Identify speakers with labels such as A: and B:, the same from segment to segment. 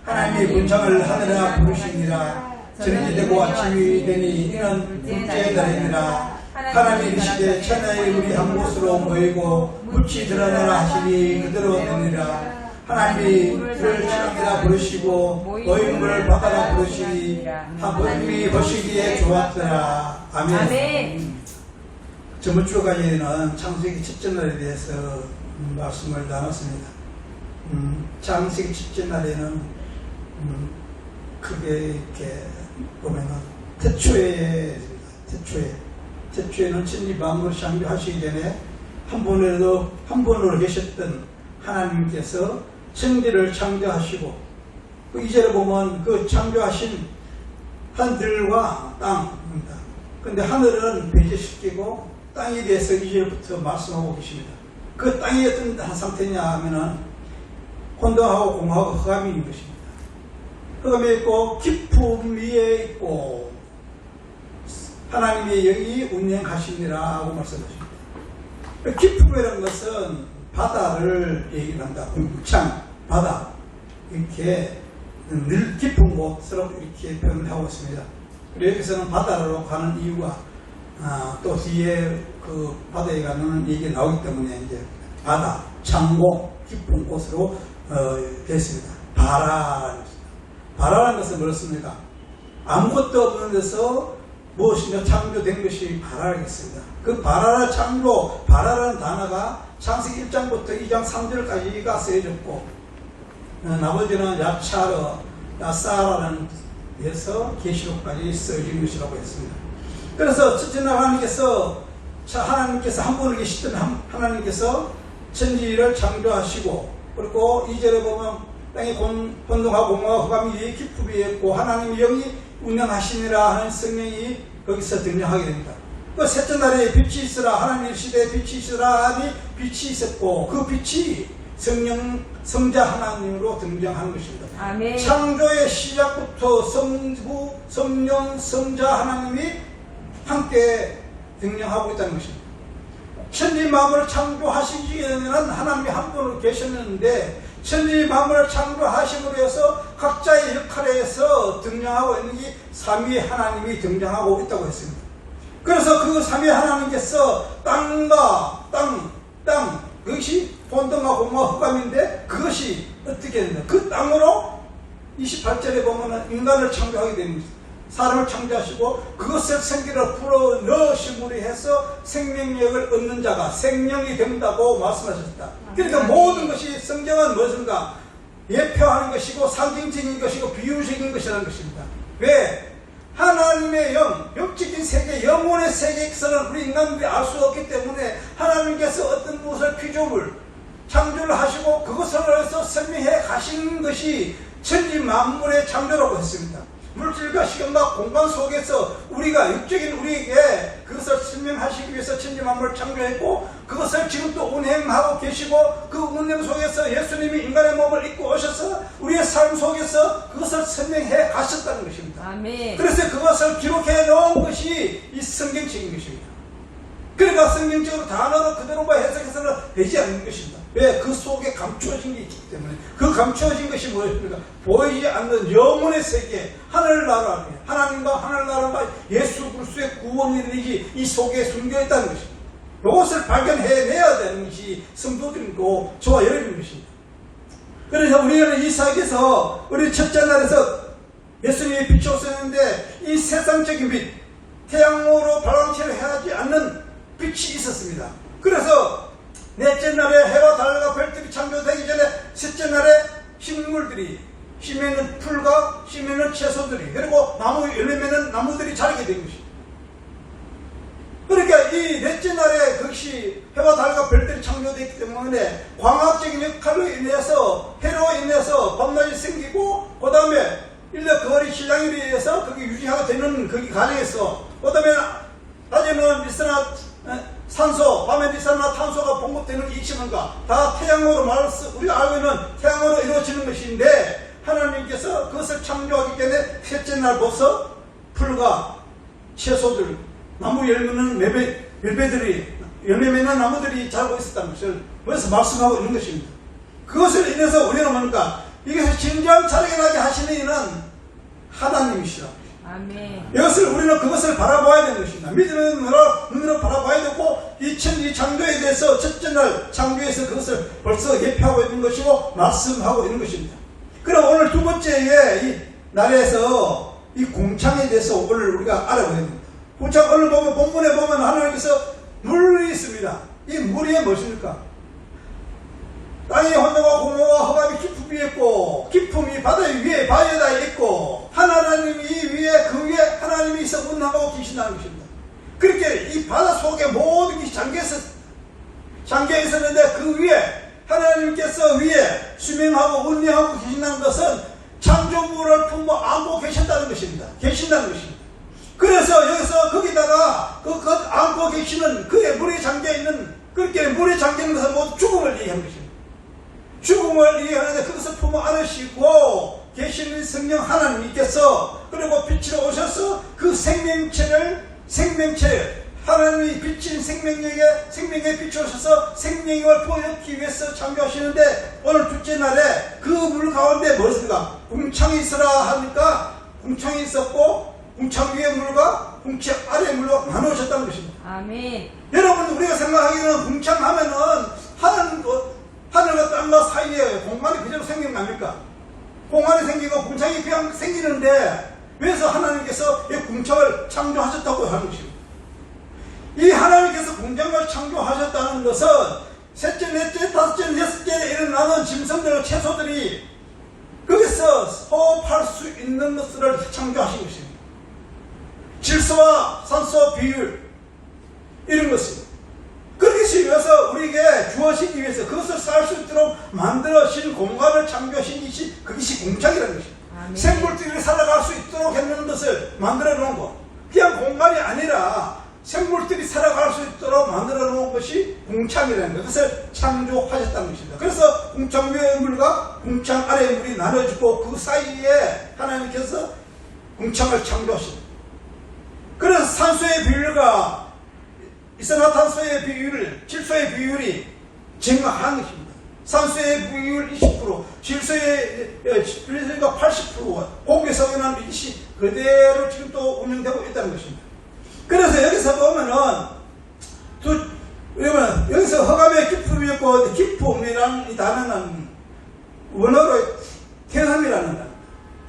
A: 하나님이 본창을 하늘에 부르시니라. 저녁이 되고 아침이 되니 이는 둘째 달이니라. 하나님이 이르시되 천하의 우리 한 곳으로 모이고 묻히 드러내라 하시니 그대로 되니라. 하나님이 불을 지렁이라 부르시고 모인 물을 바다라 부르시니 하나님이 보시기에 좋았더라. 아멘. 저번 주까지는 창세기 첫째 날에 대해서 말씀을 나눴습니다. 창세기 첫째 날에는 크게 이렇게 보면은 태초에는 천지 만물을 창조하시기 전에 한 번으로 계셨던 하나님께서 천지를 창조하시고 그 이제를 보면 그 창조하신 하늘과 땅입니다. 그런데 하늘은 배제시키고 땅에 대해서 이제부터 말씀하고 계십니다. 그 땅이 어떤 상태냐 하면은 혼돈하고 공허하고 흑암이 있는 것입니다. 흑암에 있고 깊음 위에 있고 하나님의 영이 운행하시니라 하고 말씀하십니다. 깊음이라는 것은 바다를 얘기를 한다. 물창, 바다 이렇게 늘 깊은 곳으로 이렇게 표현을 하고 있습니다. 그리고 여기서는 바다로 가는 이유가 또 뒤에 그 바다에 가는 얘기가 나오기 때문에 이제 바다, 창고, 깊은 곳으로 됐습니다. 바라라는 것은 뭐였습니까? 아무것도 없는 데서 무엇이며 창조된 것이 바라겠습니다. 그 바라라 창조, 바라라는 단어가 창세기 1장부터 2장 3절까지가 쓰여졌고 나머지는 야차르, 야사라는 데서 계시록까지 쓰여진 것이라고 했습니다. 그래서 첫째 날 하나님께서 한 분을 계시던 하나님께서 천지를 창조하시고 그리고 2절에 보면 땅이 혼돈하고 공허와 흑암이 깊음이 있고 하나님의 영이 운행하시니라 하는 성령이 거기서 등장하게 됩니다. 그 셋째 날에 빛이 있으라 하나님 시대에 빛이 있으라 하니 빛이 있었고 그 빛이 성자 하나님으로 등장하는 것입니다.
B: 아멘.
A: 창조의 시작부터 성부, 성령, 성자 하나님이 함께 등장하고 있다는 것입니다. 천지 만물을 창조하시기 전에는 하나님이 한 분으로 계셨는데 천지 만물을 창조하심으로 해서 각자의 역할에서 등장하고 있는 게 삼위 하나님이 등장하고 있다고 했습니다. 그래서 그 삼위 하나님께서 땅과 땅 그것이 혼돈과 공허와 흑암인데 그것이 어떻게 되냐 그 땅으로 28절에 보면 인간을 창조하게 됩니다. 사람을 창조하시고 그것을 생기를 불어 넣으심으로 해서 생명력을 얻는 자가 생명이 된다고 말씀하셨다. 그러니까 모든 것이 성경은 무엇인가 예표하는 것이고 상징적인 것이고 비유적인 것이라는 것입니다. 왜? 하나님의 영적인 세계, 영혼의 세계에서는 우리 인간들이 알 수 없기 때문에 하나님께서 어떤 무엇을 피조물 창조를 하시고 그것을 해서 설명해 가시는 것이 천지 만물의 창조라고 했습니다. 물질과 시간과 공간 속에서 우리가 육적인 우리에게 그것을 설명하시기 위해서 천지 만물을 창조했고 그것을 지금 또 운행하고 계시고 그 운행 속에서 예수님이 인간의 몸을 입고 오셔서 우리의 삶 속에서 그것을 설명해 가셨다는 것입니다.
B: 아멘.
A: 그래서 그것을 기록해 놓은 것이 이 성경책인 것입니다. 그러니까 성경적으로 단어로 그대로만 해석해서는 되지 않는 것입니다. 왜? 그 속에 감추어진 게 있기 때문에. 그 감추어진 것이 무엇입니까? 보이지 않는 영혼의 세계, 하늘나라, 하나님과 하늘나라가 예수 그리스도의 구원이 되기 이 속에 숨겨있다는 것입니다. 이것을 발견해내야 되는 것이 성도들이고 저와 여러분인 것입니다. 그래서 우리는 이 세계에서 우리 첫째 날에서 예수님이 빛이 오셨는데 이 세상적인 빛, 태양으로 발광체를 하지 않는 빛이 있었습니다. 그래서 넷째 날에 해와 달과 별들이 창조되기 전에 셋째 날에 식물들이 심에 있는 풀과 심에 있는 채소들이 그리고 나무 열매 맺는 나무들이 자라게 된 것입니다. 그러니까 이 넷째 날에 그것이 해와 달과 별들이 창조되기 때문에 광학적인 역할로 인해서 해로 인해서 밤낮이 생기고 그 다음에 일년 거리 신랑에 의해서 그게 유지하게 되는 그 과정에서 그 다음에 낮에는 일산화 산소, 밤에 일산화 탄소가 공급되는 이 시간과 다 태양으로 우리가 알고 있는 태양으로 이루어지는 것인데 하나님께서 그것을 창조하기 때문에 셋째 날 벌써 풀과 채소들, 나무 열매는 열매들이 열매 맺는 나무들이 자라고 있었다는 것을 그래서 말씀하고 있는 것입니다. 그것을 인해서 우리는 뭡니까? 이것을 진정 자라게 나게 진리는 하나님이시라.
B: 아멘.
A: 이것을 우리는 그것을 바라봐야 되는 것입니다. 믿음의 눈으로 바라봐야 되고 이 창조에 대해서 첫째 날 창조에서 그것을 벌써 예표하고 있는 것이고 말씀하고 있는 것입니다. 그럼 오늘 두 번째의 이 날에서 이 공창에 대해서 오늘 우리가 알아봐야 됩니다. 공창 오늘 보면 본문에 보면 하나님께서 물이 있습니다. 이 물이 무엇입니까? 땅의 혼돈과 공허와 흑암이 깊음이 있고 깊음이 바다 위에 바위에다 있고 하나님이 위에 그 위에 하나님이 있어 운행하고 계신다는 것입니다. 그렇게 이 바다 속에 모든 것이 잠겨 있었는데 그 위에 하나님께서 위에 수명하고 운행하고 계신다는 것은 창조물을 품어 안고 계셨다는 것입니다. 계신다는 것입니다. 그래서 여기서 거기다가 그 안고 계시는 그의 물에 잠겨 있는 그렇게 물에 잠겨 있는 것은 모두 죽음을 얘기하는 것입니다. 죽음을 이해하는데 그것을 품어 안으시고 계시는 성령 하나님께서 그리고 빛으로 오셔서 그 생명체 하나님이 비친 생명에 비추셔서 생명을 보여주기 위해서 창조하시는데 오늘 둘째 날에 그 물 가운데 무엇입니까? 궁창이 있으라 하니까 궁창이 있었고 궁창 위의 물과 궁창 아래의 물과 나누셨다는 것입니다.
B: 아멘.
A: 여러분 우리가 생각하기에는 궁창 하면은 하늘과 땅과 사이에 공간이 그대로 생겨납니까? 공간이 생기고 궁창이 그냥 생기는데 왜서 하나님께서 이 궁창을 창조하셨다고 하는 것입니다. 이 하나님께서 궁창을 창조하셨다는 것은 셋째, 넷째, 다섯째, 여섯째 일어나는 짐승들, 채소들이 거기서 호흡할 수 있는 것들을 창조하신 것입니다. 질소와 산소 비율 이런 것입니다. 그것이 위해서 우리에게 주어지기 위해서 그것을 살 수 있도록 만들어진 공간을 창조하신 것이 그것이 공창이라는 것입니다.
B: 아멘.
A: 생물들이 살아갈 수 있도록 했는 것을 만들어 놓은 것. 그냥 공간이 아니라 생물들이 살아갈 수 있도록 만들어 놓은 것이 공창이라는 것. 그것을 창조하셨다는 것입니다. 그래서 공창 위의 물과 공창 아래의 물이 나눠지고 그 사이에 하나님께서 공창을 창조하십니다. 그래서 산소의 비율과 이산화탄소의 비율, 질소의 비율이 정확한 것입니다. 산소의 비율 20%, 질소의 비율가 80%가 공기에서 오는 것이 그대로 지금 또 운영되고 있다는 것입니다. 그래서 여기서 보면은 여기서 흑암의 깊음이 있고 깊음이라는 이 단어는 원어로 태음이라는 단어.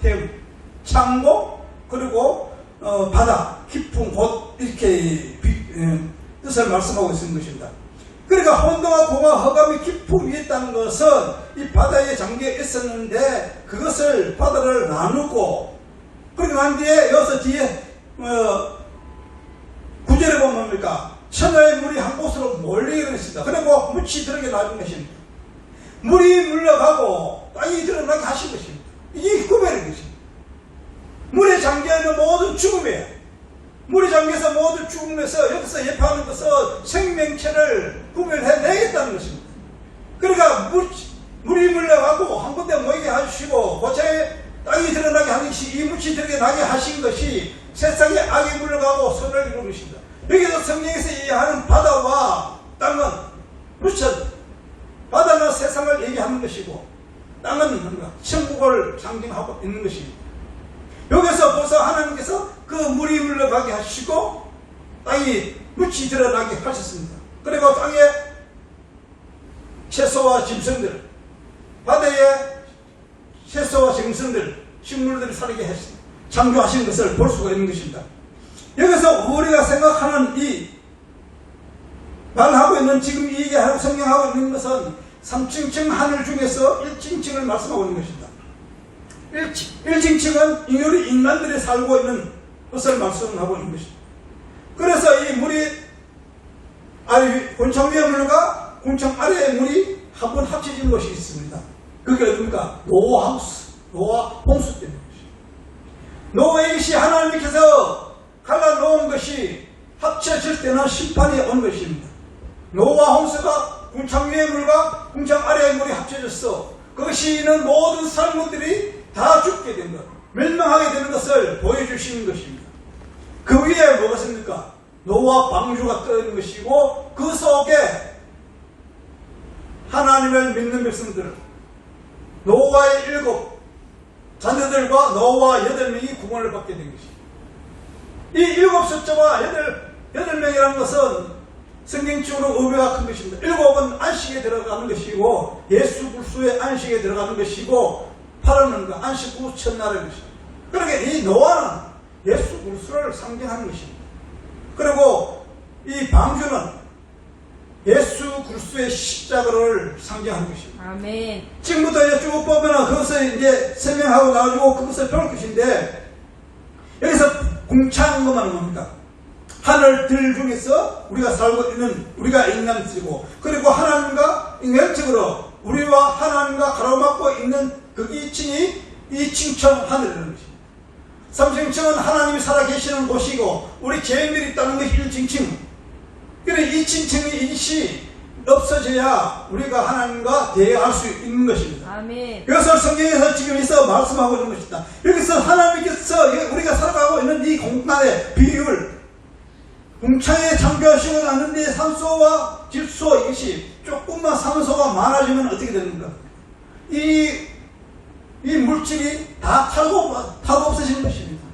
A: 태음, 창고 그리고 바다, 깊음, 곳 이렇게 뜻을 말씀하고 있는 것입니다. 그러니까 혼돈과 공허, 흑암이 깊음이 있다는 것은 이 바다에 잠겨 있었는데 그것을 바다를 나누고 그렇게 난 뒤에 여기서 뒤에 9절에 보면 뭡니까? 천하의 물이 한 곳으로 몰리게 됐습니다. 그리고 묻이 들어게 놔준 것입니다. 물이 물러가고 땅이 드러나게 하신 것입니다. 이게 구별의 것입니다. 물에 잠겨있는 모든 죽음이에요. 물에 잠겨서 모든 죽음에서 여기서 예표하는 것은 생명체를 구별해내겠다는 것입니다. 그러니까 물이 물러가고 한 군데 모이게 하시고 고차에 땅이 드러나게 하는 것이 이 묻이 드러나게 하신 것이 세상에 악이 물러가고 선을 이루는 것입니다. 여기서 성경에서 얘기하는 바다와 땅은 무슨 바다는 세상을 얘기하는 것이고 땅은 뭔가 천국을 상징하고 있는 것입니다. 여기서 벌써 하나님께서 그 물이 물러가게 하시고 땅이 묻이 드러나게 하셨습니다. 그리고 땅에 채소와 짐승들, 바다에 채소와 짐승들, 식물들이 살게 했습니다. 창조하신 것을 볼 수가 있는 것입니다. 여기서 우리가 생각하는 이 말하고 있는 지금 이 얘기하고 성경하고 있는 것은 3층층 하늘 중에서 1층층을 말씀하고 있는 것입니다. 1층층은 우리 인간들이 살고 있는 것을 말씀하고 있는 것입니다. 그래서 이 물이 곤창 위의 물과 곤창 아래의 물이 한 번 합쳐진 것이 있습니다. 그게 어딥니까? 노아 홍수 때문에 노아의 것이 하나님께서 갈라놓은 것이 합쳐질 때는 심판이 온 것입니다. 노아 홍수가 궁창 위의 물과 궁창 아래의 물이 합쳐졌어. 그것이 있는 모든 사람들이 다 죽게 된 것, 멸망하게 되는 것을 보여주시는 것입니다. 그 위에 무엇입니까? 노아 방주가 떠 있는 것이고 그 속에 하나님을 믿는 백성들은 노아의 자녀들과 노아와 8명이 구원을 받게 된 것입니다. 이 7숫자와 8명이라는 것은 성경적으로 의미가 큰 것입니다. 7은 안식에 들어가는 것이고 예수 그리스도의 안식에 들어가는 것이고 8은 안식 후 첫날의 것입니다. 그러니까 이 노아는 예수 그리스도를 상징하는 것입니다. 그리고 이 방주는 예수 그리스도의 십자가를 상징하는 것입니다.
B: 아멘.
A: 지금부터 이제 쭉 보면 그것을 이제 설명하고 나가지고 그것을 배울 것인데, 여기서 궁창한 것만 뭡니까? 하늘들 중에서 우리가 살고 있는 우리가 인간이고, 그리고 하나님과 인간적으로 우리와 하나님과 가로막고 있는 그 2층이 2층천 하늘이라는 것입니다. 3층은 하나님이 살아계시는 곳이고 우리 죄인들이 있다는 것이 1층. 그래 2층이 이것이 없어져야 우리가 하나님과 대화할 수 있는 것입니다.
B: 아멘.
A: 그래서 성경에서 지금 있어 말씀하고 있는 것이다. 여기서 하나님께서 우리가 살아가고 있는 이 공간의 비율, 궁창에 창조하시고 났는데 산소와 질소, 이것이 조금만 산소가 많아지면 어떻게 되는가? 이 물질이 다 타고 없어지는 것입니다.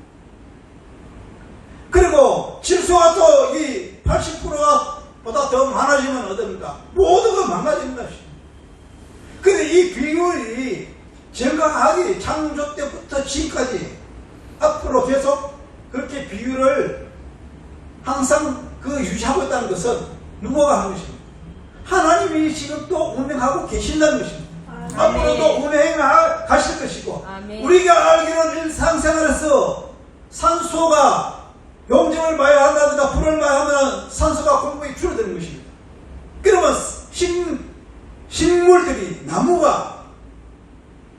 A: 그리고 질소가 또 이 80%가 보다 더 많아지면 어떻습니까? 모두가 망가지는 것입니다. 근데 이 비율이 정강하게 창조 때부터 지금까지 앞으로 계속 그렇게 비율을 항상 유지하고 있다는 것은 누구가 하는 것입니다? 하나님이 지금 또 운행하고 계신다는 것입니다.
B: 아멘.
A: 앞으로도 운행을 가실 것이고,
B: 아멘.
A: 우리가 알기로는 일상생활에서 산소가 용적을 봐야 한다든가 불을 봐야 하면 산소가 공급이 줄어드는 것입니다. 그러면 식물들이, 나무가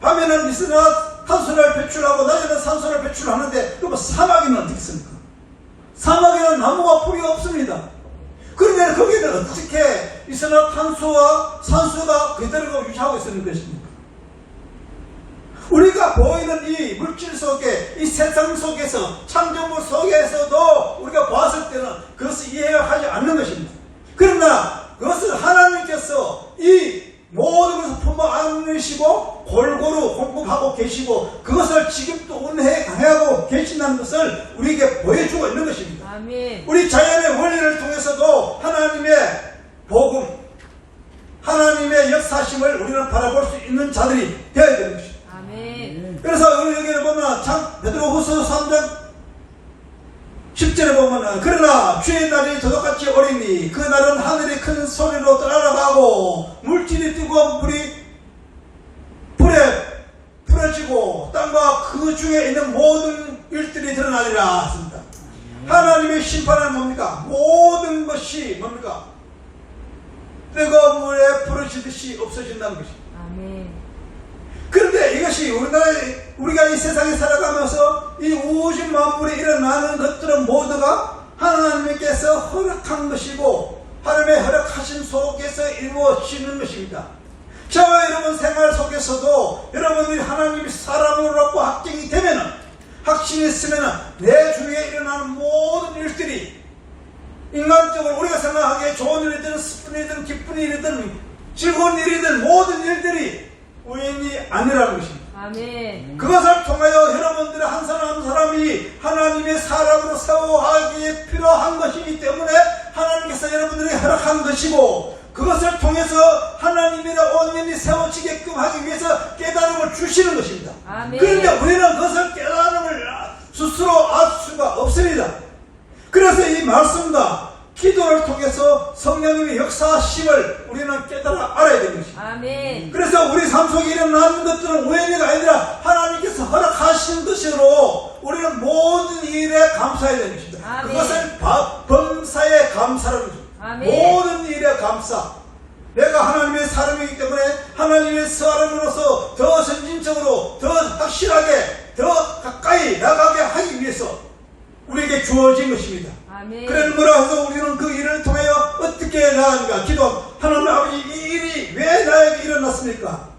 A: 밤에는 이산화탄소를 배출하고 낮에는 산소를 배출하는데, 그러면 사막에는 어떻게 습니까? 사막에는 나무와 풀이 없습니다. 그런데 거기는 어떻게 이산화탄소와 산소가 그대로 유지하고 있는 것입니까? 우리가 보이는 이 물질 속에, 이 세상 속에서, 창조물 속에서도 우리가 봤을 때는 그것을 이해하지 않는 것입니다. 그러나 그것을 하나님께서 이 모든 것을 품어 안으시고 골고루 공급하고 계시고 그것을 지금도 운행하고 계신다는 것을 우리에게 보여주고 있는 것입니다.
B: 아멘.
A: 우리 자연의 원리를 통해서도 하나님의 복음, 하나님의 역사심을 우리는 바라볼 수 있는 자들이 되어야 되는 것입니다.
B: 아멘.
A: 그래서 우리 여기를 보면 베드로후서 3장 10절에 보면, 그러나 주의 날이 저녁같이 오리니 그 날은 하늘이 큰 소리로 떠나가고 물질이 뜨거운 불이 불에 풀어지고 땅과 그 중에 있는 모든 일들이 드러나리라 했습니다. 하나님의 심판은 뭡니까? 모든 것이 뭡니까? 뜨거운 물에 풀어지듯이 없어진다는 것입니다.
B: 아멘.
A: 그런데 이것이 우리가 이 세상에 살아가면서 이 우주 만물에 일어나는 것들은 모두가 하나님께서 허락한 것이고 하나님의 허락하신 속에서 이루어지는 것입니다. 저와 여러분 생활 속에서도 여러분들이 하나님이 사람으로고 확증이 되면은, 확신이 있으면은 내 주위에 일어나는 모든 일들이 인간적으로 우리가 생각하기에 좋은 일이든 슬픈 일이든 기쁜 일이든 즐거운 일이든 모든 일들이 우연이 아니라는 것입니다.
B: 아멘.
A: 그것을 통하여 여러분들의 한 사람 한 사람이 하나님의 사람으로 세워가기에 필요한 것이기 때문에 하나님께서 여러분들에게 허락한 것이고, 그것을 통해서 하나님의 온전히 세워지게끔 하기 위해서 깨달음을 주시는 것입니다.
B: 아멘.
A: 그런데 우리는 그것을 깨달음을 스스로 알 수가 없습니다. 그래서 이 말씀과 기도를 통해서 성령님의 역사심을 우리는 깨달아 알아야 되는 것입니다.
B: 아멘.
A: 그래서 우리 삶 속에 일어나는 것들은 우연히가 아니라 하나님께서 허락하신 것으로 우리는 모든 일에 감사해야 되는 것입니다.
B: 아멘.
A: 그것을 범사에 감사라는 것입니다.
B: 아멘.
A: 모든 일에 감사. 내가 하나님의 사람이기 때문에 하나님의 사람으로서 더 선진적으로, 더 확실하게, 더 가까이 나가게 하기 위해서 우리에게 주어진 것입니다.
B: 아멘.
A: 그래서 뭐라 해서 우리는 그 일을 통하여 어떻게 나아가는가? 기도. 하나님 아버지, 이 일이 왜 나에게 일어났습니까?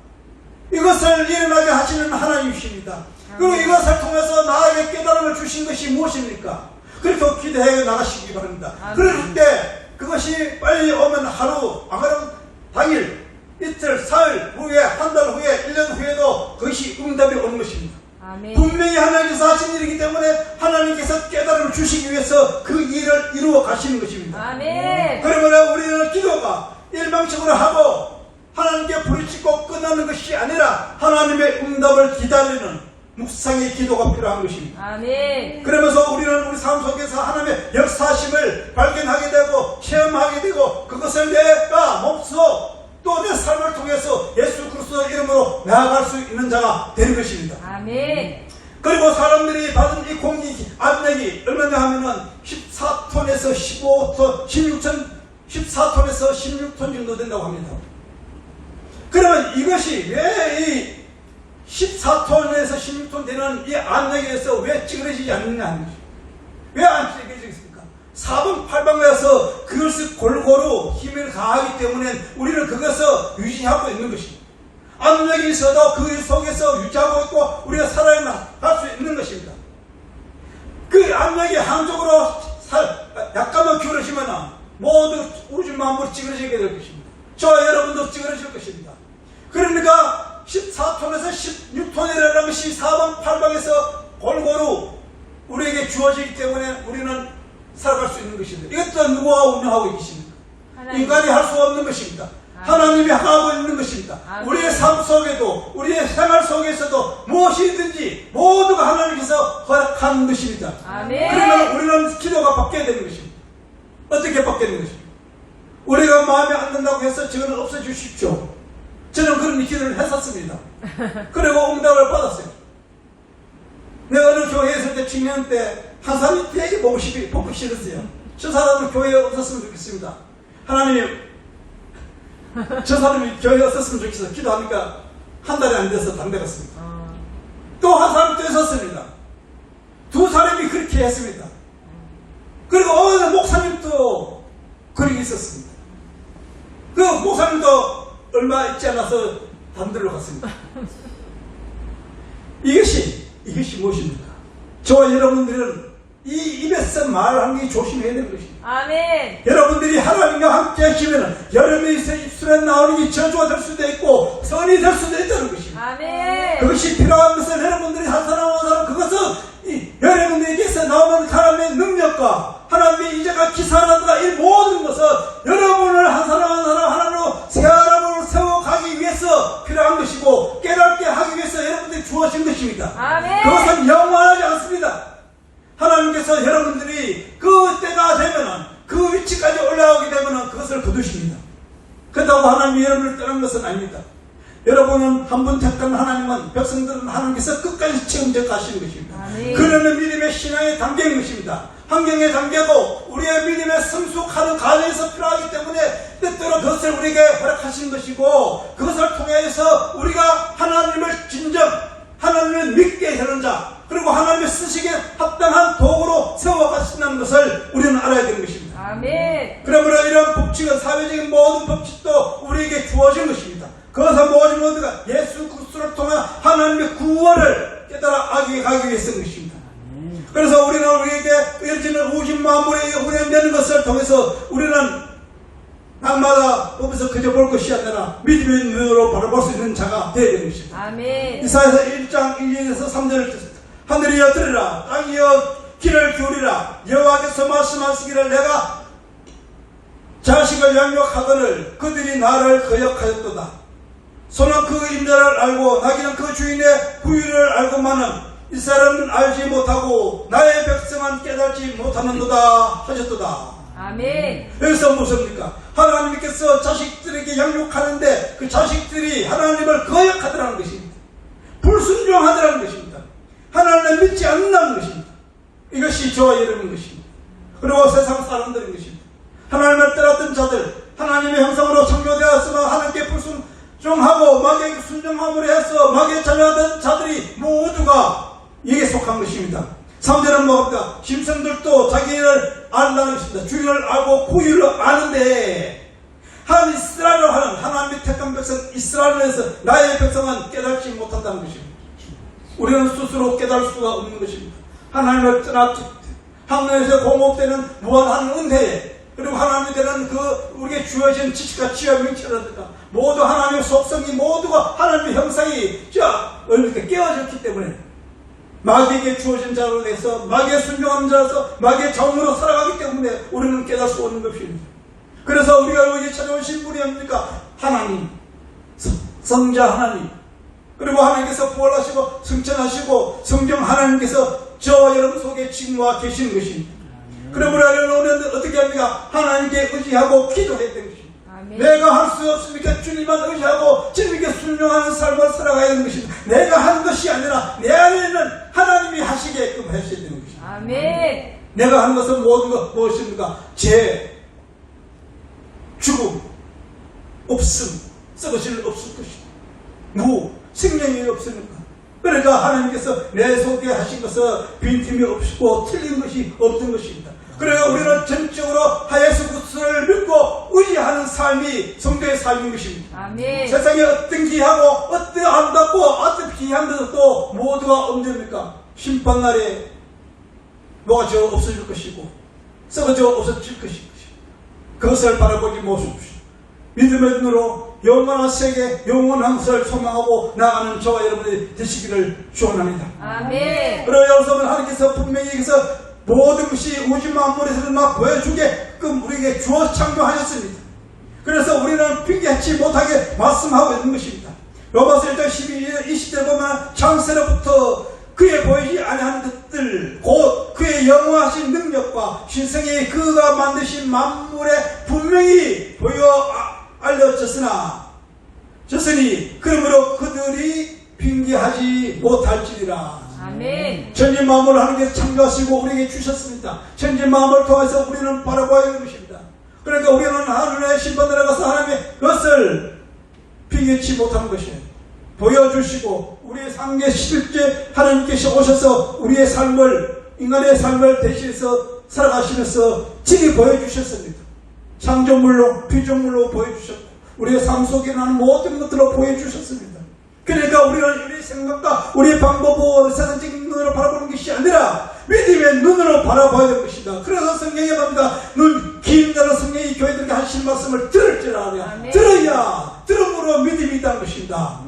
A: 이것을 일어나게 하시는 하나님이십니다. 그리고 이것을 통해서 나에게 깨달음을 주신 것이 무엇입니까? 그렇게 기도해 나가시기 바랍니다. 그럴 때 그것이 빨리 오면 하루, 아니면 당일, 이틀, 사흘 후에, 한 달 후에, 1년 후에도 그것이 응답이 오는 것입니다.
B: 아멘.
A: 분명히 하나님께서 하신 일이기 때문에 하나님께서 깨달음을 주시기 위해서 그 일을 이루어 가시는 것입니다.
B: 아멘.
A: 그러면 우리는 기도가 일방적으로 하고 하나님께 부르짖고 끝나는 것이 아니라 하나님의 응답을 기다리는 묵상의 기도가 필요한 것입니다.
B: 아멘.
A: 그러면서 우리는 우리 삶 속에서 하나님의 역사심을 발견하게 되고 체험하게 되고 그것을 내가 몸소 또 내 삶을 통해서 예수 그리스도의 이름으로 나아갈 수 있는 자가 되는 것입니다.
B: 아멘.
A: 그리고 사람들이 받은 이 공기 압력이 얼마나 하면은 14톤에서 15톤, 14톤에서 16톤 정도 된다고 합니다. 그러면 이것이 왜 이 14톤에서 16톤 되는 이 압력에서 왜 찌그러지지 않느냐 하는 것이죠. 왜 안 찌그러지겠습니까? 사방팔방에서 그것을 골고루 힘을 가하기 때문에 우리는 그것을 유지하고 있는 것입니다. 압력이 있어도 그 속에서 유지하고 있고 우리가 살아갈 수 있는 것입니다. 그 압력이 한쪽으로 약간만 기울어지면 모두 우주 만물이 찌그러지게 될 것입니다. 저와 여러분도 찌그러질 것입니다. 그러니까 14톤에서 16톤이라는 것이 사방팔방에서 골고루 우리에게 주어지기 때문에 우리는 살아갈 수 있는 것입니다. 이것도 누구가 운영하고 계십니까? 인간이 할 수 없는 것입니다. 하나님이 하고 있는 것입니다.
B: 아멘.
A: 우리의 삶 속에도 우리의 생활 속에서도 무엇이든지 모두가 하나님께서 허락하는 것입니다.
B: 아멘.
A: 그러면 우리는 기도가 바뀌어야 되는 것입니다. 어떻게 바뀌는 것입니까? 우리가 마음에 안 든다고 해서 저는 없애주십시오. 저는 그런 기도를 했었습니다. 그리고 응답을 받았어요. 내가 어느 교회에 있을 때 청년 때 한 사람이 되게 보고 싫었어요. 저 사람은 교회에 없었으면 좋겠습니다. 하나님, 저 사람이 교회에 없었으면 좋겠어. 기도하니까 한 달이 안 돼서 담배 갔습니다. 또 한 사람이 또 있었습니다. 두 사람이 그렇게 했습니다. 그리고 어느 목사님도 그렇게 있었습니다. 그 목사님도 얼마 있지 않아서 담배로 갔습니다. 이것이 무엇입니까? 저와 여러분들은 이 입에서 말하는 게 조심해야 되는 것입니다.
B: 아멘.
A: 여러분들이 하나님과 함께 하시면 여러분의 입술에 나오는 게 저주가 될 수도 있고 선이 될 수도 있다는 것입니다.
B: 아멘.
A: 그것이 필요한 것은 여러분들이 한 사람 한 사람 그것은 여러분들에게서 나오는 하나님의 능력과 하나님의 이제가 기사라든가 이 모든 것은 여러분을 한 사람 한 사람 하나님으로 새 사람으로 세워가기 위해서 필요한 것이고 깨닫게 하기 위해서 여러분들이 주어진 것입니다.
B: 아멘.
A: 그것은 영원하지 않습니다. 하나님께서 여러분들이 그 때가 되면은 그 위치까지 올라오게 되면은 그것을 거두십니다. 그렇다고 하나님이 여러분을 떠난 것은 아닙니다. 여러분은 한 분 택한 하나님은 백성들은 하나님께서 끝까지 책임져 가시는 것입니다.
B: 아멘.
A: 그러면 믿음의 신앙의 단계인 것입니다. 환경의 단계고 우리의 믿음의 성숙하는 과정에서 필요하기 때문에 때때로 그것을 우리에게 허락하시는 것이고 그것을 통해서 우리가 하나님을 진정 하나님을 믿게 하는 자 그리고 하나님의 쓰시기에 합당한 도구로 세워가신다는 것을 우리는 알아야 되는 것입니다.
B: 아멘.
A: 그러므로 이런 법칙은 사회적인 모든 법칙도 우리에게 주어진 것입니다. 그것은 모든 모두가 예수 그리스도를 통한 하나님의 구원을 깨달아 가기 위해서인 것입니다. 그래서 우리는 우리에게 이어지는 우주 만물에 운행되는 것을 통해서 우리는 날마다 보면서 그저 볼 것이 아니라 믿음의 눈으로 바라볼 수 있는 자가 되어야 되는 것입니다.
B: 아멘.
A: 이사야서 1장 1절에서 3절을 듣습니다. 하늘이여 들으라 땅이여 귀를 기울이라 여호와께서 말씀하시기를 내가 자식을 양육하거늘 그들이 나를 거역하였도다. 소는 그 임자를 알고 나귀는 그 주인의 부유를 알고만은 이스라엘은 알지 못하고 나의 백성은 깨닫지 못하는도다 하셨도다.
B: 아멘.
A: 여기서 무엇입니까? 하나님께서 자식들에게 양육하는데 그 자식들이 하나님을 거역하더라는 것입니다. 불순종하더라는 것입니다. 하나님을 믿지 않는다는 것입니다. 이것이 저와 여러분 것입니다. 그리고 세상 사람들인 것입니다. 하나님을 떠났던 자들, 하나님의 형상으로 창조되었으나 하나님께 불순종하고 마귀에게 순종함으로 해서 마귀에 자녀된 자들이 모두가 이에 속한 것입니다. 3절은 뭐합니까? 짐승들도 자기를 안다는 것입니다. 주인을 알고 구유를 아는데 한 이스라엘을 하는 하나님의 택한 백성 이스라엘에서 나의 백성은 깨닫지 못한다는 것입니다. 우리는 스스로 깨달을 수가 없는 것입니다. 하나님을 떠났기 하늘에서 공급되는 무한한 은혜에 그리고 하나님이 되는 그 우리에게 주어진 지식과 지혜와 명체라든가 모두 하나님의 속성이 모두가 하나님의 형상이 이렇게 깨어졌기 때문에 마귀에게 주어진 자로 돼서 마귀의 순종하는 자로서 마귀의 정으로 살아가기 때문에 우리는 깨달을 수 없는 것입니다. 그래서 우리가 여기 찾아오신 분이 뭡니까? 하나님, 성자 하나님, 그리고 하나님께서 부활하시고 승천하시고 성령 하나님께서 저와 여러분 속에 지금 와 계시는 것입니다. 그럼 우리는 어떻게 합니까? 하나님께 의지하고 기도해야 되는 것입니다.
B: 아멘.
A: 내가 할 수 없으니까 주님만 의지하고 주님께 순종하는 삶을 살아가야 하는 것입니다. 내가 한 것이 아니라 내 안에는 하나님이 하시게끔 하셔야 되는 것입니다.
B: 아멘.
A: 내가 하는 것은 모든 것 무엇입니까? 죄, 죽음, 없음, 썩어질 없을 것이다. 생명이 없으니까. 그러니까 하나님께서 내 속에 하신 것은 빈틈이 없고 틀린 것이 없는 것입니다. 그러니까 우리는 전적으로 하예수 그리스도를 믿고 의지하는 삶이 성도의 삶인 것입니다.
B: 아멘.
A: 세상에 어떤 귀하고 어떤 아름답고 어떤 귀한 것도 모두가 없습니까? 심판날에 뭐가 저 없어질 것이고 썩어져 없어질 것이고 그것을 바라보지 마십시오. 믿음의 눈으로 영원한 세계, 영원한 것을 소망하고 나가는 저와 여러분이 되시기를 축원합니다.
B: 아멘.
A: 그러나 여러분 하나님께서 분명히 여기서 모든 것이 우주 만물에서 막 보여주게끔 우리에게 주어 창조하셨습니다. 그래서 우리는 핑계치 못하게 말씀하고 있는 것입니다. 로마서 1장 12절 20절 보면 창세로부터 그의 보이지 아니하는 것들 곧 그의 영원하신 능력과 신성이 그가 만드신 만물에 분명히 보여 알려졌으니 그러므로 그들이 핑계하지 못할지니라.
B: 아멘.
A: 천지 만물을 하나님께서 창조하시고 우리에게 주셨습니다. 천지 만물을 통해서 우리는 바라봐야 하는 것입니다. 그러니까 우리는 하늘의 심판대에 가서 하나님의 것을 핑계치 못하는 것이에요. 보여주시고 우리의 상계 실제 하나님께서 오셔서 우리의 삶을 인간의 삶을 대신해서 살아가시면서 친히 보여주셨습니다. 창조물로 피조물로 보여주셨고 우리의 삶 속에 나는 모든 것들로 보여주셨습니다. 그러니까 우리는 우리의 생각과 우리의 방법으로 세상적인 눈으로 바라보는 것이 아니라 믿음의 눈으로 바라봐야 될 것이다. 그래서 성경에 봅니다. 긴 자로 성경이 교회들에게 하신 말씀을 들을지라 하며 들어야 들음으로 믿음이 있다는 것입니다.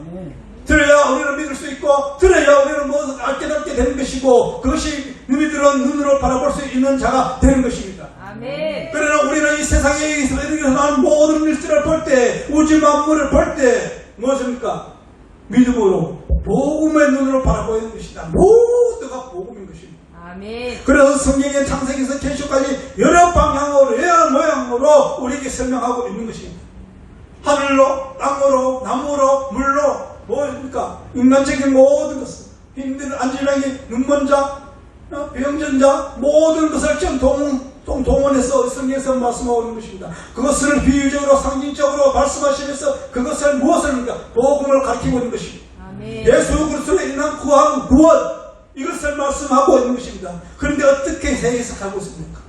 A: 들어야 우리는 믿을 수 있고 들어야 우리는 무엇을 깨닫게 되는 것이고 그것이 눈이 들은 눈으로 바라볼 수 있는 자가 되는 것입니다.
B: 아멘.
A: 그러나 우리는 이 세상에 일어나는 모든 일들을 볼 때 우주 만물을 볼 때 무엇입니까? 믿음으로 복음의 눈으로 바라보는 것이다. 모두가 복음인 것입니다.
B: 아멘.
A: 그래서 성경의 창세기에서 계시까지 여러 방향으로 여러 모양으로 우리에게 설명하고 있는 것입니다. 하늘로 땅으로 나무로 물로 무엇입니까? 인간적인 모든 것을 힘든 안질량이 눈먼자 병전자 모든 것을 지금 동원해서 성경에서 말씀하고 있는 것입니다. 그것을 비유적으로 상징적으로 말씀하시면서 그것을 무엇입니까? 복음을 가르치고 있는 것입니다.
B: 아멘.
A: 예수 그리스도로 인한 구원 이것을 말씀하고 있는 것입니다. 그런데 어떻게 해석하고 있습니까?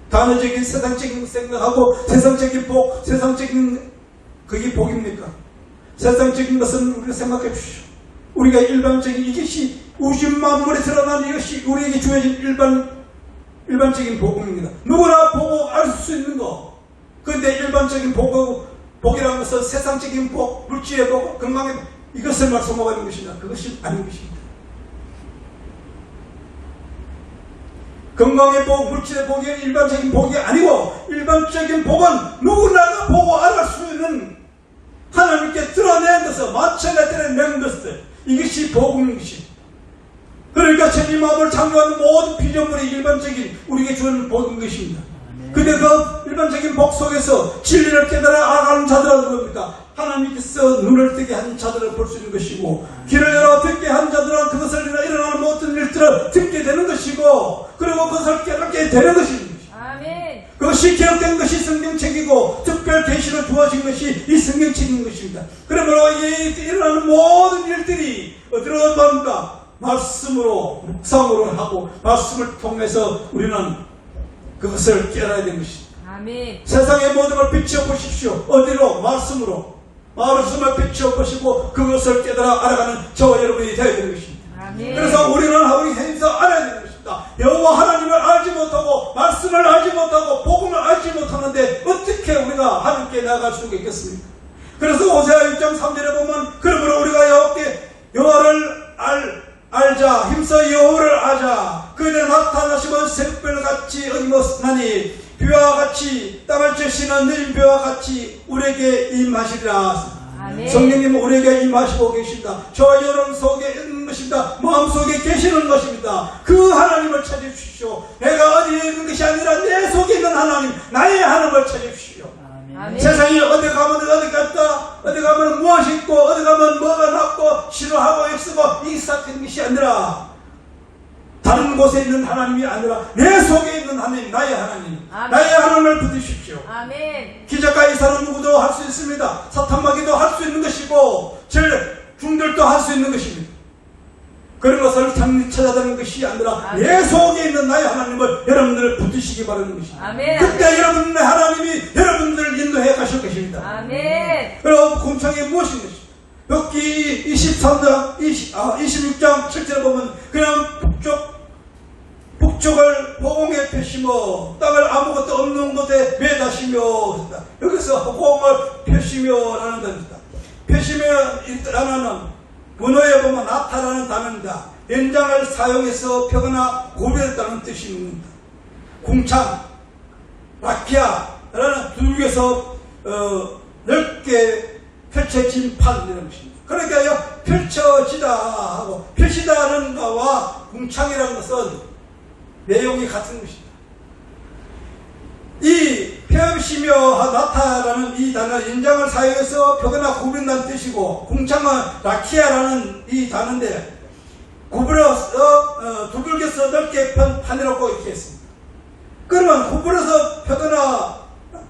A: 단어적인 세상적인 생각하고 세상적인 복, 세상적인 그게 복입니까? 세상적인 것은 우리가 생각해 주십시오. 우리가 일반적인 이것이 우주 만물에 드러난 이것이 우리에게 주어진 일반적인 복음입니다. 누구나 보고 알 수 있는 거. 그런데 일반적인 복이라는 것은 세상적인 복, 물질의 복, 건강의 복, 이것을 말씀하고 있는 것이다. 그것이 아닌 것입니다. 건강의 복, 물질의 복이 일반적인 복이 아니고 일반적인 복은 누구나 보고 알 수 있는 하나님께 드러낸 것을 마천에 드러낸 것들 이것이 복음인 것입니다. 그러니까 천지 만물을 창조하는 모든 피조물이 일반적인 우리에게 주는 복인 것입니다. 근데 그 일반적인 복 속에서 진리를 깨달아 알아가는 자들은 누굽니까? 하나님께서 눈을 뜨게 한 자들을 볼 수 있는 것이고 귀를 열어 듣게 한 자들은 그것을 인해 일어나는 모든 일들을 듣게 되는 것이고 그리고 그것을 깨닫게 되는 것입니다.
B: 아멘.
A: 그것이 기록된 것이 성경책이고 특별 계시로 주어진 것이 이 성경책인 것입니다. 그러므로 이 일어나는 모든 일들이 어디로 갑니까? 말씀으로 묵상으로 하고 말씀을 통해서 우리는 그것을 깨달아야 되는 것입니다.
B: 아멘.
A: 세상의 모든 걸 비추어 보십시오. 어디로? 말씀으로. 말씀을 비추어 보시고 그것을 깨달아 알아가는 저와 여러분이 되어야 되는 것입니다.
B: 아멘.
A: 그래서 우리는 우리 행에서 알아야 되는 것입니다. 여호와 하나님을 알지 못하고 말씀을 알지 못하고 복음을 알지 못하는데 어떻게 우리가 하나님께 나아갈 수가 있겠습니까? 그래서 호세아 6장 3절에 보면 그러므로 우리가 여호와를 알자 힘써 여호와 하나님, 비와 같이 땅을 적시는 내린 비와 같이 우리에게 임하시리라.
B: 아멘.
A: 성령님 우리에게 임하시고 계십니다. 저와 여러분 속에 있는 것입니다. 마음속에 계시는 것입니다. 그 하나님을 찾으십시오. 내가 어디에 있는 것이 아니라 내 속에 있는 하나님, 나의 하나님을 찾으십시오.
B: 아멘.
A: 세상에 어디 가면 어디 갔다, 어디 가면 무엇이 있고, 어디 가면 뭐가 났고, 싫어하고 역쓰고 이삭하는 것이 아니라, 다른 곳에 있는 하나님이 아니라 내 속에 있는 하나님, 나의 하나님,
B: 아멘.
A: 나의 하나님을 붙드십시오.
B: 아멘.
A: 기적과 이사는 누구도 할 수 있습니다. 사탄마귀도 할 수 있는 것이고, 중들도 할 수 있는 것입니다. 그런 것을 찾아다니는 것이 아니라
B: 아멘.
A: 내 속에 있는 나의 하나님을 여러분들 붙드시기 바라는 것입니다.
B: 아멘.
A: 그때 여러분의 하나님이 여러분들을 인도해 가실 것입니다.
B: 아멘.
A: 여러분 공창이 무엇인 것입니까? 욥기 26장 7절에 보면 그냥 북쪽을 호공에 펴시며 땅을 아무것도 없는 곳에 매다시며, 여기서 호공을 펴시며 라는 단어입니다. 펴시며 라는 문어에 보면 나타라는 단어입니다. 연장을 사용해서 펴거나 고별했다는 뜻입니다. 궁창, 라키아라는 둘에서 넓게 펼쳐진 판이라는 것입니다. 그러니까 펼쳐지다 하고 펼치다는 것과 궁창이라는 것은 내용이 같은 것입니다. 이 펴시며 나타라는 이 단어, 연장을 사용해서 펴거나 구분다는 뜻이고, 궁창은 라키아라는 이 단어인데, 구부려서 두들겨서 넓게 편 판이라고 이렇게 했습니다. 그러면 구부려서 펴거나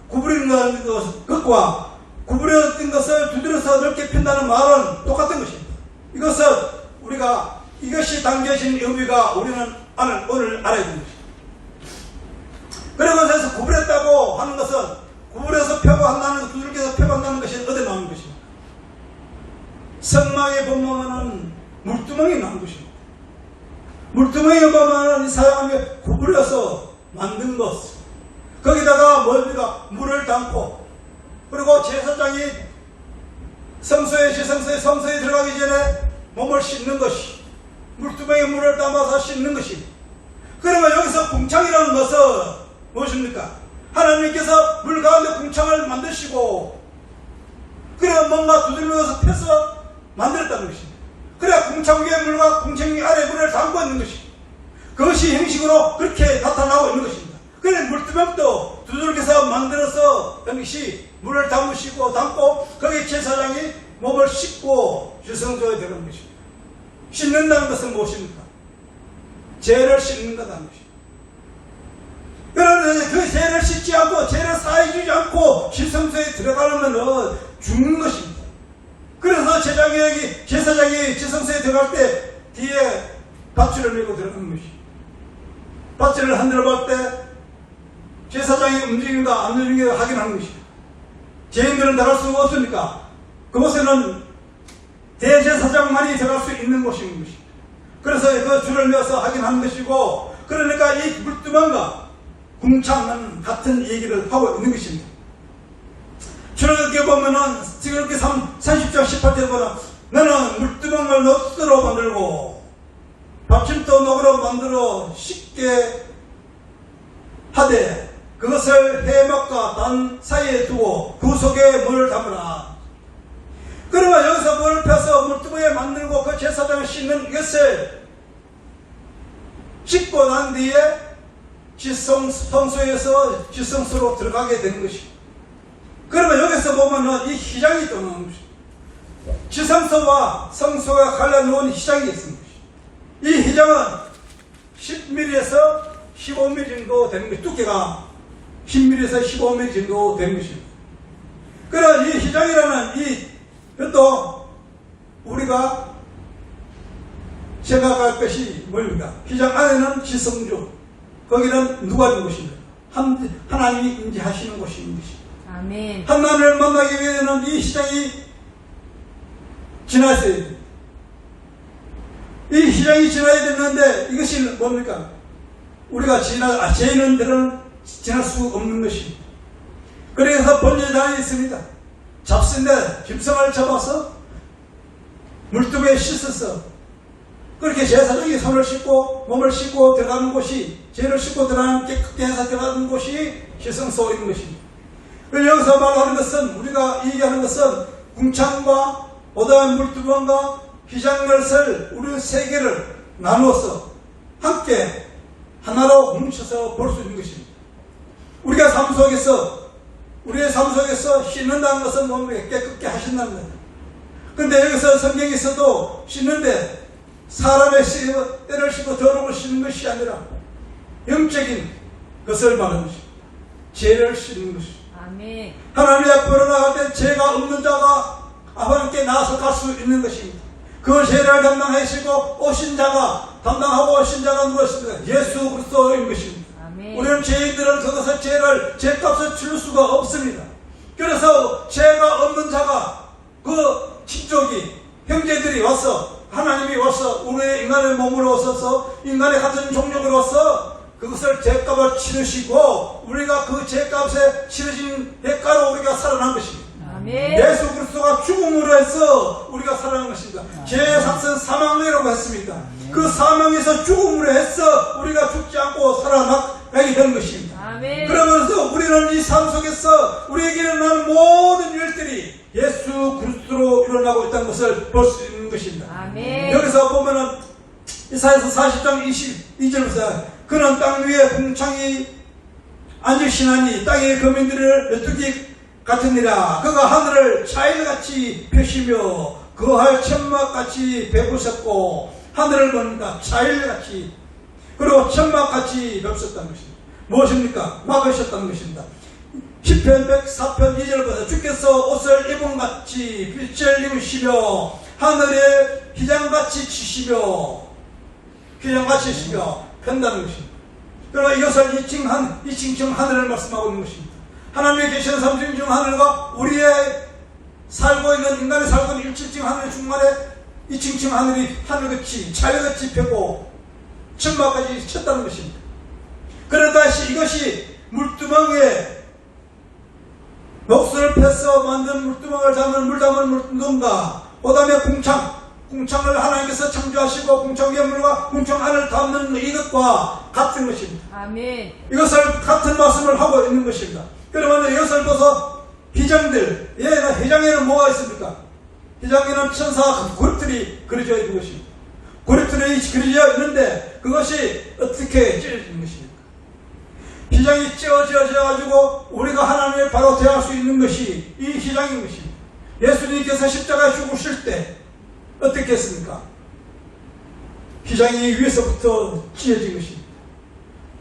A: 구부리는 것과 구부려진 것을 두드려서 넓게 편다는 말은 똑같은 것입니다. 이것은 우리가 이것이 담겨진 의미가 우리는 오늘 알아야 되는 것입니다. 그리고 그래서 구부렸다고 하는 것은 구부려서 펴고 한다는, 두들겨서 펴고 한다는 것이 어디 나오는 것입니까? 성막에 보면은 물두멍이 나오는 것입니다. 물두멍에 보면은 이 사람이 구부려서 만든 것, 거기다가 뭡니까? 물을 담고, 그리고 제사장이 성소에 들어가기 전에 몸을 씻는 것이, 물두멍에 물을 담아서 씻는 것이. 그러면 여기서 궁창이라는 것은 무엇입니까? 하나님께서 물 가운데 궁창을 만드시고, 그래 뭔가 두들겨서 펴서 만들었다는 것입니다. 그래 궁창 위에 물과 궁창 아래 물을 담고 있는 것이, 그것이 형식으로 그렇게 나타나고 있는 것입니다. 그래 물두멍도 두들겨서 만들어서 역시 물을 담으시고 담고 거기 제사장이 몸을 씻고 주성소에 들어가는 것입니다. 씻는다는 것은 무엇입니까? 죄를 씻는다는 것입니다. 그런데 그 죄를 씻지 않고 죄를 사해주지 않고 주성소에 들어가려면 죽는 것입니다. 그래서 제사장이 주성소에 들어갈 때 뒤에 밧줄을 메고 들어가는 것이, 밧줄을 흔들어 볼 때 제사장이 움직이는가 안 움직이는가 확인하는 것이다. 죄인들은 들어갈 수가 없으니까 그곳에는 대제사장만이 들어갈 수 있는 곳인 것입니다. 그래서 그 줄을 메어서 확인하는 것이고, 그러니까 이 물두멍과 궁창은 같은 얘기를 하고 있는 것입니다. 출애굽기 보면은 출애굽기 30장 18절에 보면 너는 물두멍을 놋으로 만들고 받침도 녹으로 만들어 쉽게 하되 그것을 해막과 단 사이에 두고 그 속에 물을 담으라. 그러면 여기서 물을 펴서 물두멍에 만들고 그 제사장을 씻는 이것을 씻고 난 뒤에 성소에서 지성소로 들어가게 되는 것입니다. 그러면 여기서 보면은 이 휘장이 또 나오는 것입니다. 지성소와 성소가 갈라놓은 휘장이 있습니다. 이 휘장은 10mm에서 15mm 정도 되는 것입니다. 두께가 10mm에서 15mm 정도 되는 것입니다. 그래서 이 휘장이라는 이것도 우리가 생각할 것이 뭡니까? 휘장 안에는 지성조, 거기는 누가 있는 곳입니다. 하나님이 임재하시는 곳인 것입니다.
B: 아멘.
A: 하나님을 만나기 위해서는 이 휘장이 지나야 됩니다. 이 휘장이 지나야 되는데 이것이 뭡니까? 우리가 죄인들은 지날 수 없는 것입니다. 그래서 번제단이 있습니다. 잡신데 짐승을 잡아서 물두멍에 씻어서 그렇게 제사장이 손을 씻고 몸을 씻고 들어가는 곳이, 죄를 씻고 들어가는 깨끗게 해서 들어가는 곳이 시성소인 것입니다. 여기서 말하는 것은, 우리가 얘기하는 것은 궁창과 오다의 물두멍과 휘장열쇠를, 우리 세 개를 나누어서 함께 하나로 뭉쳐서 볼 수 있는 것입니다. 우리가 삶 속에서, 우리의 삶 속에서 씻는다는 것은 몸을 깨끗게 하신다는 거예요. 근데 여기서 성경에서도 씻는데 사람의 때를 씻고 더러운 걸 씻는 것이 아니라 영적인 것을 말하는 것입니다. 죄를 씻는 것입니다.
B: 아멘.
A: 하나님 앞으로 나갈 때 죄가 없는 자가 하나님께 나아서 갈 수 있는 것입니다. 그 죄를 담당하시고 오신 자가, 담당하고 오신 자가 누구십니까? 예수 그리스도인 것입니다.
B: 아멘.
A: 우리는 죄인들은 그것을 죄값을 치를 수가 없습니다. 그래서 죄가 없는 자가, 그 친족이, 형제들이 와서, 하나님이 와서 우리의 인간의 몸으로 오셔서 인간의 같은 종족으로 와서 그것을 죄값을 치르시고 우리가 그 죄값에 치르신 대가로 우리가 살아난 것입니다.
B: 아멘.
A: 예수 그리스도가 죽음으로 해서 우리가 살아난 것입니다. 죄의 삭은 사망이라고 했습니다. 그 사망에서 죽음으로 해서 우리가 죽지 않고 살아나게 된 것입니다.
B: 아멘.
A: 그러면서 우리는 이 삶 속에서 우리에게 일어나는 모든 일들이 예수 그리스도로 일어나고 있다는 것을 볼 수 있는 것입니다.
B: 아멘.
A: 여기서 보면은 이사야서 40장 22절부터 그는 땅 위에 궁창이 앉으시나니 땅의 거민들을 메뚜기 같으니라. 그가 하늘을 차일같이 펴시며 그할 천막같이 베푸셨고, 하늘을 보니까 차일같이, 그리고 천막같이 벽섰다는 것입니다. 무엇입니까? 막으셨다는 것입니다. 시편 104편 2절보다 주께서 옷을 입음같이 빛을 입으시며 하늘에 휘장같이 치시며 편다는 것입니다. 그러나 이것을 2층 하늘을 말씀하고 있는 것입니다. 하나님의 계시는 3층 중 하늘과 우리의 살고 있는, 인간이 살고 있는 1층 하늘 중간에 2층 하늘이 하늘같이 차일같이 펴고 천막까지 쳤다는 것입니다. 그러다 이것이 물두멍에 녹수를 패서 만든 물두멍을 담은 물 담은 물두멍과 그 다음에 궁창을 하나님께서 창조하시고 궁창 예물과 궁창 안을 담는 이것과 같은 것입니다.
B: 아멘.
A: 이것을 같은 말씀을 하고 있는 것입니다. 그러면 이것을 보서 휘장들, 휘장에는 뭐가 있습니까? 휘장에는 천사와 고리틀이 그려져 있는 것입니다. 고리틀이 그려져 있는데 그것이 어떻게 찢어지는 것입니까? 휘장이 찢어져가지고 우리가 하나님을 바로 대할 수 있는 것이 이 휘장인 것입니다. 예수님께서 십자가에 죽으실 때 어떻게 했습니까? 휘장이 위에서부터 찢어진 것입니다.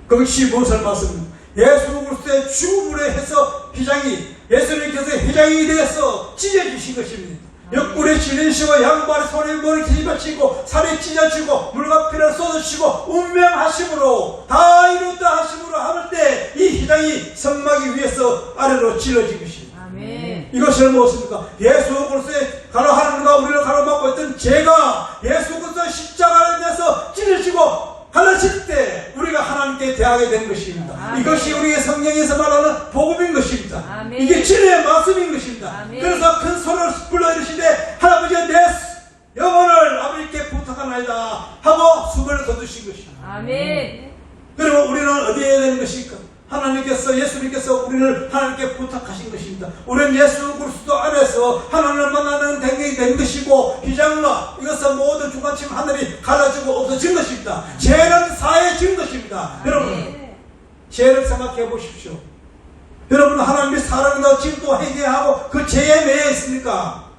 A: 그것이 무엇을 말씀합니까? 예수 그리스도의 죽음으로 해서 휘장이, 예수님께서 휘장이 되어서 찢어주신 것입니다. 옆구리에 찔리시고 양발에 손에 머리 뒤집어치고 살이 찢어지고 물과 피를 쏟으시고 운명하심으로 다 이루었다 하심으로 하는 때 이 휘장이 성막이 위에서 아래로 찔러진 것입니다.
B: 아멘.
A: 이것을 무엇입니까? 예수 그리스도의 하나님과 우리를 가로막고 있던 죄가 예수 그리스도의 십자가에 대해서 찔러지고 갈라질 때 우리가 하나님께 대하게 된 것입니다.
B: 아멘.
A: 이것이 우리의 성경에서 말하는 복음인 것입니다.
B: 아멘.
A: 이게 진리의 말씀인 것입니다.
B: 아멘.
A: 그래서 큰 소리를 불러 이르시되 할아버지가 내 영혼을 아버지께 부탁하나이다 하고 숨을 거두신 것입니다.
B: 아멘.
A: 그러면 우리는 어디에 해야 되는 것입니까? 예수님께서 우리를 하나님께 부탁하신 것입니다. 우리는 예수 그리스도 안에서 하나님을 만나는 대명이 된 것이고, 휘장과 이것은 모든 주관침 하늘이 갈라지고 없어진 것입니다. 죄는 사해진 것입니다. 여러분, 죄를 생각해 보십시오. 여러분, 하나님이 사랑한다고 지금도 회개하고 그 죄에 매여 있습니까?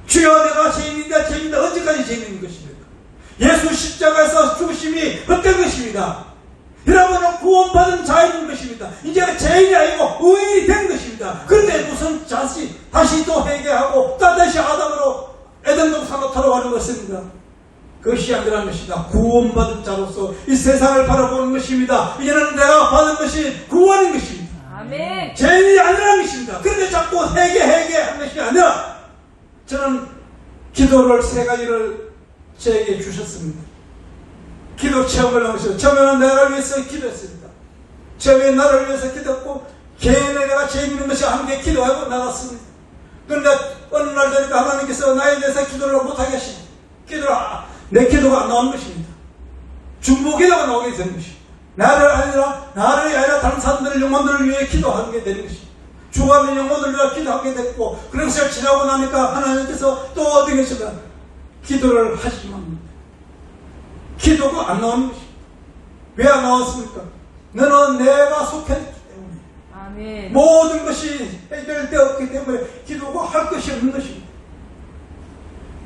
A: 주여 내가 죄인인데 언제까지 죄인인 것입니까? 예수 십자가에서 죽으심이 헛된 것입니다. 여러분은 구원받은 자인 것입니다. 이제 죄인이 아니고 의인이 된 것입니다. 그런데 무슨 다시 또 회개하고 다시 아담으로 에덴 동산으로 돌아가는 것입니다. 그것이 아니라는 것입니다. 구원받은 자로서 이 세상을 바라보는 것입니다. 이제는 내가 받은 것이 구원인 것입니다.
B: 아멘.
A: 죄인이 아니라는 것입니다. 그런데 자꾸 회개한 것이 아니라 저는 기도를 세 가지를 저에게 주셨습니다. 기도 체험을 하면서 처음에는 나를 위해서 기도했습니다. 처음에 나를 위해서 기도했고 개인에 내가 죄 있는 것이 함께 기도하고 나갔습니다. 그런데 어느 날 되니까 하나님께서 나에 대해서 기도를 못하게 하시니 내 기도가 안 나오는 것입니다. 중보기도가 나오게 되는 것입니다. 나를 아니라 다른 사람들의 영혼들을 위해 기도하게 되는 것입니다. 죽어가는 영혼들을 위해 기도하게 됐고, 그런 것을 지나고 나니까 하나님께서 또 어디 계시다 기도를 하시기만 합니다. 기도가 안 나오는 것입니다. 왜 안 나왔습니까? 너는 내가 속했기 때문에.
B: 아멘.
A: 모든 것이 해결되었기 때문에 기도가 할 것이 없는 것입니다.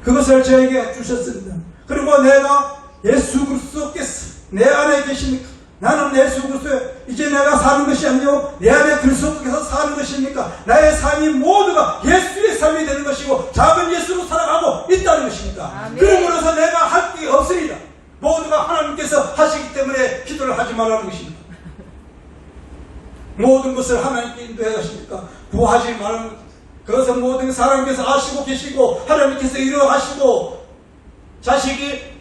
A: 그것을 저에게 주셨습니다. 그리고 내가 예수 그리스도께서 내 안에 계시니까, 나는 예수 그리스도에 이제 내가 사는 것이 아니요 내 안에 그리스도께서 사는 것입니까? 나의 삶이 모두가 예수의 삶이 되는 것이고 작은 예수로 살아가고 있다는 것입니다.
B: 아멘.
A: 그러므로서 내가 할 게 없으리라. 모두가 하나님께서 하시기 때문에 기도를 하지 말라는 것입니다. 모든 것을 하나님께 인도해 가십니까? 구하지 말라는 것. 그것은 모든 것을 하나님께서 아시고 계시고 하나님께서 이루어가시고, 자식이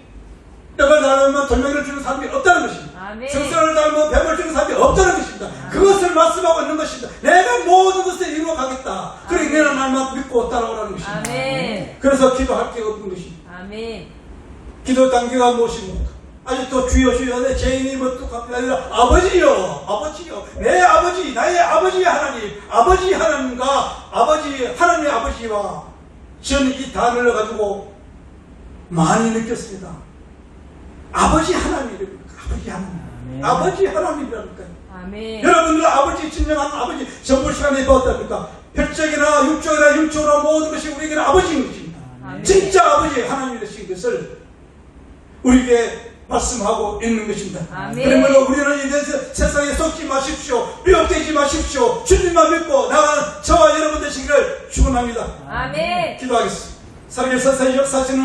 A: 떡을 나누면 돌멩이를 주는 사람이 없다는 것입니다.
B: 아멘.
A: 생선을 닮으면 뱀을 주는 사람이 없다는 것입니다. 그것을 말씀하고 있는 것입니다. 내가 모든 것을 이루어가겠다. 그러니 내가 날만 믿고 따라오라는 것입니다.
B: 아멘.
A: 그래서 기도할 게 없는 것입니다.
B: 아멘.
A: 기도 단계가 무엇입니까? 아직도 주여 주여 내 죄인이 무뚝합니다. 아니라 아버지요, 아버지요, 내 아버지, 나의 아버지 하나님, 아버지 하나님과 아버지 하나님의 아버지와 저는 이 단어를 가지고 많이 느꼈습니다. 아버지 하나님이랍니까? 아버지 하나님,
C: 아멘.
A: 아버지 하나님이라니까요.
B: 아멘.
A: 여러분들 아버지 진정한 아버지 전부 시간에 배웠답니까? 혈적이나 육적이나 육적으로 모든 것이 우리에게는 아버지인 것입니다.
B: 아멘.
A: 진짜 아버지 하나님이 되신 것을 우리에게 말씀하고 있는 것입니다.
B: 아멘.
A: 그러므로 우리는 이제 세상에 속지 마십시오. 미혹되지 마십시오. 주님만 믿고 나가는 저와 여러분 되시기를 축원합니다.
B: 아멘.
A: 기도하겠습니다. 사랑의 역사하시는